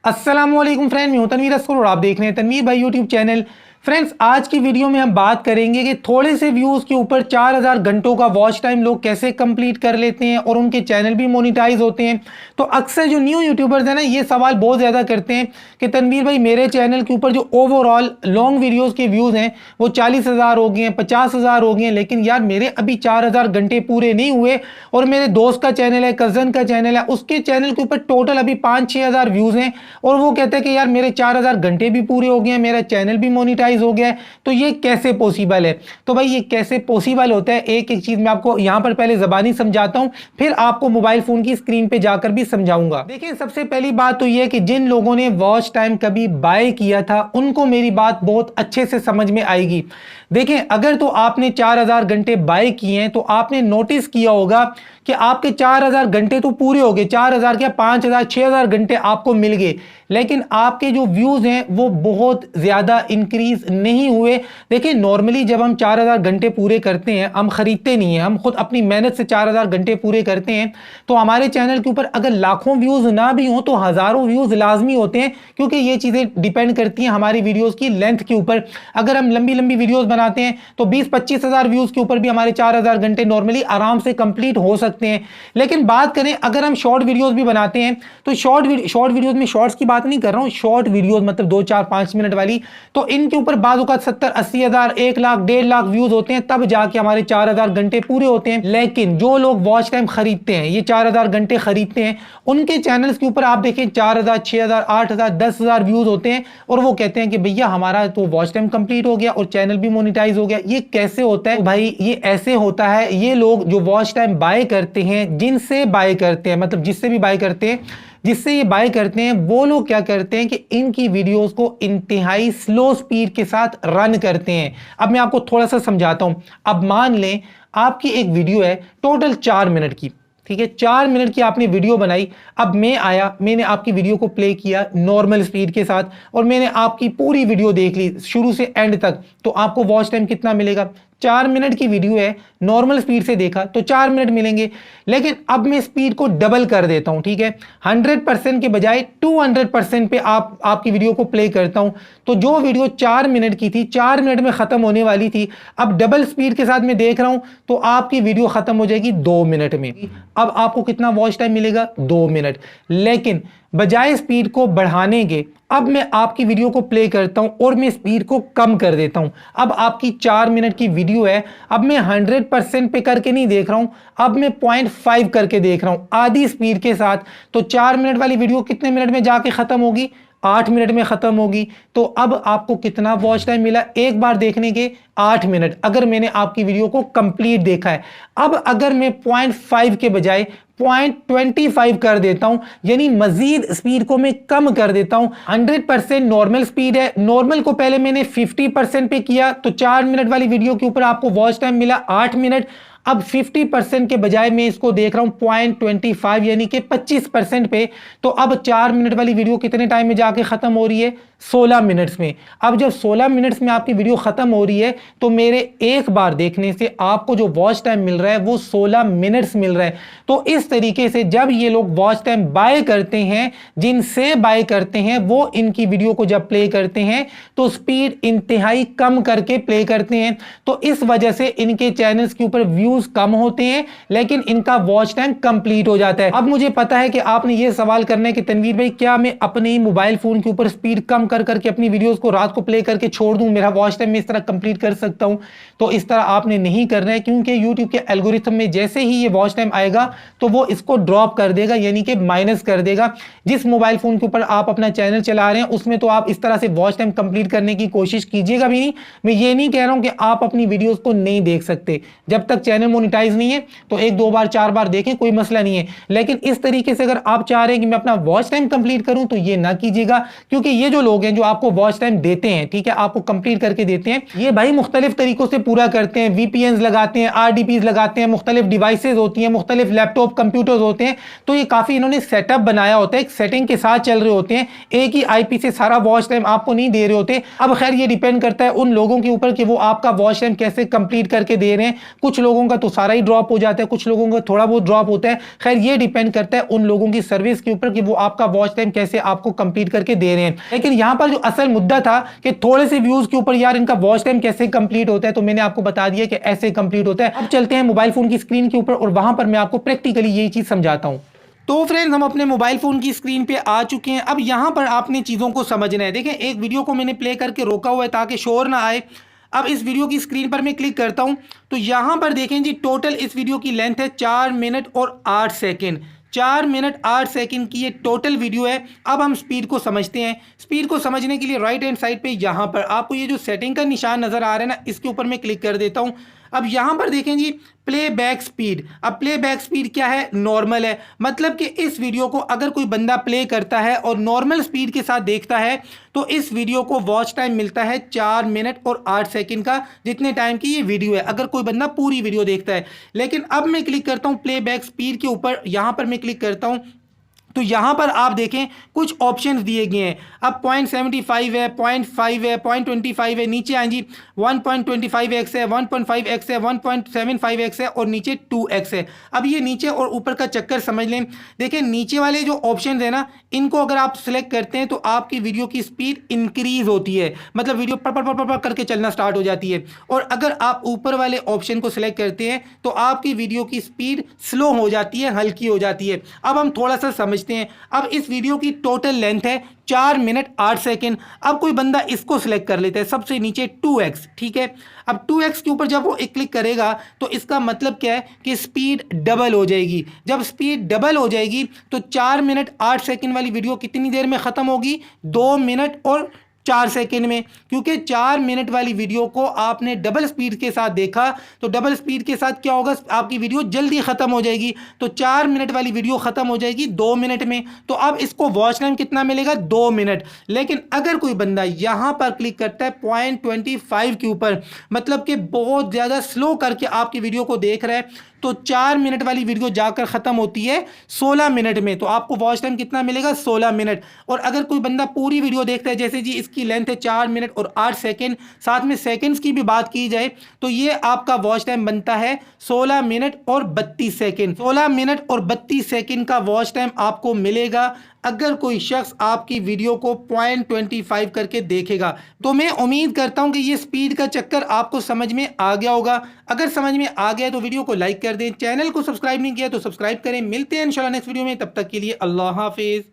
अस्सलामुअलैकुम फ्रेंड, मैं हूं तनवीर अस्कर और आप देख रहे हैं तनवीर भाई यूट्यूब चैनल। फ्रेंड्स, आज की वीडियो में हम बात करेंगे कि थोड़े से व्यूज़ के ऊपर 4000 घंटों का वॉच टाइम लोग कैसे कंप्लीट कर लेते हैं और उनके चैनल भी मोनिटाइज होते हैं। तो अक्सर जो न्यू यूट्यूबर्स हैं ना, ये सवाल बहुत ज़्यादा करते हैं कि तनवीर भाई, मेरे चैनल के ऊपर जो ओवरऑल लॉन्ग वीडियोज़ के व्यूज़ हैं वो 40,000 हो गए हैं, 50,000 हो गए हैं, लेकिन यार मेरे अभी 4000 घंटे पूरे नहीं हुए। और मेरे दोस्त का चैनल है, कज़न का चैनल है, उसके चैनल के ऊपर टोटल अभी 5-6 हज़ार व्यूज़ हैं और वो कहते हैं कि यार मेरे 4000 घंटे भी पूरे हो गए हैं, मेरा चैनल भी मोनिटाइज हो गया है। तो ये कैसे पॉसिबल है? तो भाई ये कैसे पॉसिबल होता है, एक एक चीज मैं आपको यहां पर पहले ज़बानी समझाता हूं, फिर आपको मोबाइल फोन की स्क्रीन पे जाकर भी समझाऊंगा। देखिए, सबसे पहली बात तो ये कि जिन लोगों ने वॉच टाइम कभी बाय किया था उनको मेरी बात बहुत अच्छे से समझ में आएगी। देखें, अगर तो आपने 4000 घंटे बाय किए हैं तो आपने नोटिस किया होगा कि आपके 4000 घंटे तो पूरे हो गए, 4000 क्या 5000 6000 घंटे आपको मिल गए, लेकिन आपके जो व्यूज हैं वो बहुत ज्यादा इंक्रीज नहीं हुए। देखिए, नॉर्मली जब हम 4000 घंटे पूरे करते हैं, हम खरीदते नहीं हैं, हम खुद अपनी मेहनत से 4000 घंटे पूरे करते हैं, तो हमारे चैनल के ऊपर अगर लाखों व्यूज ना भी हो तो हजारों व्यूज लाजमी होते हैं, क्योंकि ये चीजें डिपेंड करती हैं हमारी वीडियोस की लेंथ के ऊपर। अगर हम लंबी लंबी वीडियोस बनाते हैं तो 20-25 हजार व्यूज के ऊपर भी हमारे 4000 घंटे नॉर्मली आराम से कंप्लीट हो सकते हैं। लेकिन बात करें अगर हम शॉर्ट वीडियोस भी बनाते हैं तो शॉर्ट वीडियोस में, शॉर्ट्स की बात नहीं कर रहा हूं, शॉर्ट वीडियोस मतलब 2-4-5 मिनट वाली, तो इनके ऊपर बाज़ 70-80 हजार, 1 लाख, 1.5 लाख व्यूज होते हैं, तब जाके हमारे 4000 घंटे पूरे होते हैं। लेकिन जो लोग वॉच टाइम खरीदते हैं, ये 4000 घंटे खरीदते हैं, उनके चैनल्स के ऊपर आप देखें 4000, 6000, 8000, 10,000 व्यूज होते हैं और वो कहते हैं कि भैया हमारा तो वॉच टाइम कंप्लीट हो गया और चैनल भी मोनिटाइज हो गया। ये कैसे होता है? भाई ये ऐसे होता है, ये लोग जो वॉच टाइम बाय करते हैं, जिनसे बाय करते हैं, मतलब जिससे भी बाय करते हैं, जिससे ये बाय करते हैं, वो लोग क्या करते हैं कि इनकी वीडियोस को इंतहाई स्लो स्पीड के साथ रन करते हैं। अब मैं आपको थोड़ा सा समझाता हूं। अब मान लें आपकी एक वीडियो है टोटल 4 मिनट की, ठीक है, 4 मिनट की आपने वीडियो बनाई। अब मैं आया, मैंने आपकी वीडियो को प्ले किया नॉर्मल स्पीड के साथ और मैंने आपकी पूरी वीडियो देख ली शुरू से एंड तक, तो आपको वॉच टाइम कितना मिलेगा? 4 मिनट की वीडियो है, नॉर्मल स्पीड से देखा तो 4 मिनट मिलेंगे। लेकिन अब मैं स्पीड को डबल कर देता हूं, ठीक है, 100% के बजाय 200% पे आपकी वीडियो को प्ले करता हूं, तो जो वीडियो 4 मिनट की थी, 4 मिनट में खत्म होने वाली थी, अब डबल स्पीड के साथ मैं देख रहा हूं तो आपकी वीडियो खत्म हो जाएगी 2 मिनट में। अब आपको कितना वॉच टाइम मिलेगा? 2 मिनट। लेकिन बजाय स्पीड को बढ़ाने के, अब मैं आपकी वीडियो को प्ले करता हूं और मैं स्पीड को कम कर देता हूं। अब आपकी 4 मिनट की वीडियो है, अब मैं 100% पे करके नहीं देख रहा हूं, अब मैं 0.5 करके देख रहा हूं, आधी स्पीड के साथ। तो 4 मिनट वाली वीडियो कितने मिनट में जाके खत्म होगी? 8 मिनट में खत्म होगी। तो अब आपको कितना वॉच टाइम मिला एक बार देखने के? 8 मिनट, अगर मैंने आपकी वीडियो को कंप्लीट देखा है। अब अगर मैं 0.5 के बजाय 0.25 कर देता हूं, यानी मजीद स्पीड को मैं कम कर देता हूं। 100% नॉर्मल स्पीड है, नॉर्मल को पहले मैंने 50% पे किया तो 4 मिनट वाली वीडियो के ऊपर आपको वॉच टाइम मिला 8 मिनट। अब 50% के बजाय मैं इसको देख रहा हूं 0.25 यानी कि 25% पे, तो अब 4 मिनट वाली वीडियो कितने टाइम में जाके खत्म हो रही है? 16 मिनट्स में। अब जब 16 मिनट्स में आपकी वीडियो खत्म हो रही है तो मेरे एक बार देखने से आपको जो वॉच टाइम मिल रहा है वो 16 मिनट्स मिल रहा है। तो इस तरीके से जब ये लोग वॉच टाइम बाय करते हैं, जिनसे बाय करते हैं, वो इनकी वीडियो को जब प्ले करते हैं तो स्पीड इंतहाई कम करके प्ले करते हैं। तो इस वजह से इनके चैनल्स के ऊपर व्यूज कम होते हैं लेकिन इनका वॉच टाइम कंप्लीट हो जाता है। अब मुझे पता है कि आपने ये सवाल करना है कि तनवीर भाई, क्या मैं अपने ही मोबाइल फोन के ऊपर स्पीड कम कर करके अपनी वीडियोस को रात को प्ले करके छोड़ दूं, मेरा वॉच टाइम में इस तरह कंप्लीट कर सकता हूं? तो इस तरह आपने नहीं करना है, क्योंकि YouTube के एल्गोरिथम में जैसे ही ये वॉच टाइम आएगा तो वो इसको ड्रॉप कर देगा, यानी कि माइनस कर देगा। जिस मोबाइल फोन के ऊपर आप अपना चैनल चला रहे हैं उसमें तो आप इस तरह से वॉच टाइम कंप्लीट करने की कोशिश कीजिएगा भी नहीं। मैं ये नहीं कह रहा हूं कि आप अपनी वीडियोस को नहीं देख सकते, जब तक चैनल मोनिटाइज नहीं है तो 1, 2 बार, 4 बार देखें, कोई मसला नहीं है। लेकिन इस तरीके से अगर आप चाह रहे हैं कि मैं अपना वॉच टाइम कंप्लीट करूं तो ये ना कीजिएगा, क्योंकि ये जो लोग हैं जो आपको वॉच टाइम देते हैं, ठीक है, आपको कंप्लीट करके देते हैं, ये भाई मुख्तलिफ तरीकों से पूरा करते हैं। VPNs लगाते हैं, RDPs लगाते हैं, मुख्तलिफ डिवाइसेज होती हैं, मुख्तलिफ लैपटॉप कंप्यूटर्स होते हैं, तो ये काफी इन्होंने सेटअप बनाया होता है, एक सेटिंग के साथ चल रहे होते हैं, एक ही IP से सारा वॉच टाइम आपको नहीं दे रहे होते। अब खैर ये डिपेंड करता है उन लोगों के ऊपर कि वो आपका वॉच टाइम कैसे कंप्लीट करके दे रहे हैं। कुछ लोगों का तो सारा ही ड्रॉप हो जाता है, कुछ लोगों का थोड़ा बहुत ड्रॉप होता है। खैर ये डिपेंड करता है उन लोगों की सर्विस के ऊपर कि वो आपका वॉच टाइम कैसे आपको कंप्लीट करके दे रहे हैं। लेकिन यहां पर जो असल मुद्दा था कि थोड़े से व्यूज के ऊपर यार इनका वॉच टाइम कैसे कंप्लीट होता है, तो मैंने आपको बता दिया कि ऐसे कंप्लीट होता है। अब चलते हैं मोबाइल फोन की स्क्रीन के ऊपर और वहां पर मैं आपको प्रैक्टिकली यही चीज समझाता हूं। तो फ्रेंड्स हम अपने मोबाइल फ़ोन की स्क्रीन पे आ चुके हैं। अब यहाँ पर आपने चीज़ों को समझना है। देखें एक वीडियो को मैंने प्ले करके रोका हुआ है ताकि शोर ना आए। अब इस वीडियो की स्क्रीन पर मैं क्लिक करता हूँ तो यहाँ पर देखें जी टोटल इस वीडियो की लेंथ है 4 मिनट और 8 सेकेंड। 4 मिनट 8 सेकेंड की ये टोटल वीडियो है। अब हम स्पीड को समझते हैं। स्पीड को समझने के लिए राइट हैंड साइड पे यहाँ पर आपको ये जो सेटिंग का निशान नज़र आ रहा है ना, इसके ऊपर मैं क्लिक कर देता हूँ। अब यहाँ पर देखें जी प्लेबैक स्पीड। अब प्लेबैक स्पीड क्या है? नॉर्मल है। मतलब कि इस वीडियो को अगर कोई बंदा प्ले करता है और नॉर्मल स्पीड के साथ देखता है तो इस वीडियो को वॉच टाइम मिलता है 4 मिनट और 8 सेकंड का, जितने टाइम की ये वीडियो है अगर कोई बंदा पूरी वीडियो देखता है। लेकिन अब मैं क्लिक करता हूँ प्लेबैक स्पीड के ऊपर, यहाँ पर मैं क्लिक करता हूँ तो यहाँ पर आप देखें कुछ ऑप्शंस दिए गए हैं। अब 0.75 है, 0.5 है, 0.25 है, नीचे आए जी 1.25x है, 1.5x है, 1.75x है और नीचे 2x है। अब ये नीचे और ऊपर का चक्कर समझ लें। देखें नीचे वाले जो ऑप्शन है ना, इनको अगर आप सिलेक्ट करते हैं तो आपकी वीडियो की स्पीड इंक्रीज होती है, मतलब वीडियो पर करके चलना स्टार्ट हो जाती है। और अगर आप ऊपर वाले ऑप्शन को सिलेक्ट करते हैं तो आपकी वीडियो की स्पीड स्लो हो जाती है, हल्की हो जाती है। अब हम थोड़ा सा समझते हैं। अब इस वीडियो की टोटल लेंथ है 4 मिनट 8 सेकेंड। अब कोई बंदा इसको सिलेक्ट कर लेता है सबसे नीचे 2x, ठीक है। अब 2x के ऊपर जब वो एक क्लिक करेगा तो इसका मतलब क्या है कि स्पीड डबल हो जाएगी। जब स्पीड डबल हो जाएगी तो 4 मिनट 8 सेकेंड वाली वीडियो कितनी देर में खत्म होगी? 2 मिनट और 4 सेकेंड में। क्योंकि 4 मिनट वाली वीडियो को आपने डबल स्पीड के साथ देखा तो डबल स्पीड के साथ क्या होगा? आपकी वीडियो जल्दी खत्म हो जाएगी। तो 4 मिनट वाली वीडियो खत्म हो जाएगी 2 मिनट में। तो अब इसको वॉच टाइम कितना मिलेगा? 2 मिनट। लेकिन अगर कोई बंदा यहां पर क्लिक करता है 0.25 के ऊपर, मतलब कि बहुत ज्यादा स्लो करके आपकी वीडियो को देख रहा है, तो 4 मिनट वाली वीडियो जाकर खत्म होती है 16 मिनट में। तो आपको वॉच टाइम कितना मिलेगा? 16 मिनट। और अगर कोई बंदा पूरी वीडियो देखता है, जैसे जी इसकी लेंथ है 4 मिनट और 8 सेकेंड, साथ में सेकेंड्स की भी बात की जाए तो ये आपका वॉच टाइम बनता है 16 मिनट और 32 सेकेंड। 16 मिनट और 32 सेकेंड का वॉच टाइम आपको मिलेगा अगर कोई शख्स आपकी वीडियो को 0.25 करके देखेगा। तो मैं उम्मीद करता हूं कि ये स्पीड का चक्कर आपको समझ में आ गया होगा। अगर समझ में आ गया तो वीडियो को लाइक कर दें, चैनल को सब्सक्राइब नहीं किया तो सब्सक्राइब करें। मिलते हैं इंशाल्लाह नेक्स्ट वीडियो में, तब तक के लिए अल्लाह हाफिज।